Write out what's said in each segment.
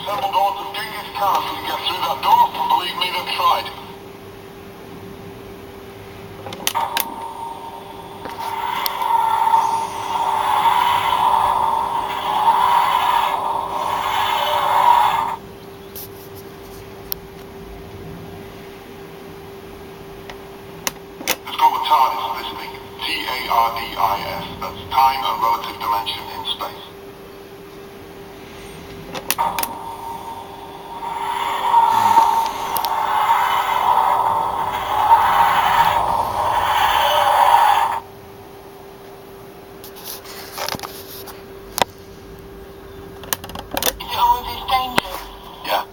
assembled odds of Genghis Khan can get through that door. Believe me, they've tried. Let's go with TARDIS for this thing. TARDIS. That's time and relative dimension in space. Yeah.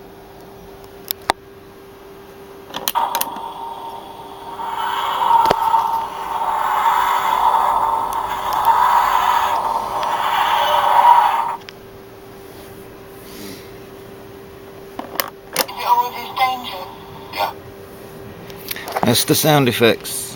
Yeah. That's the sound effects.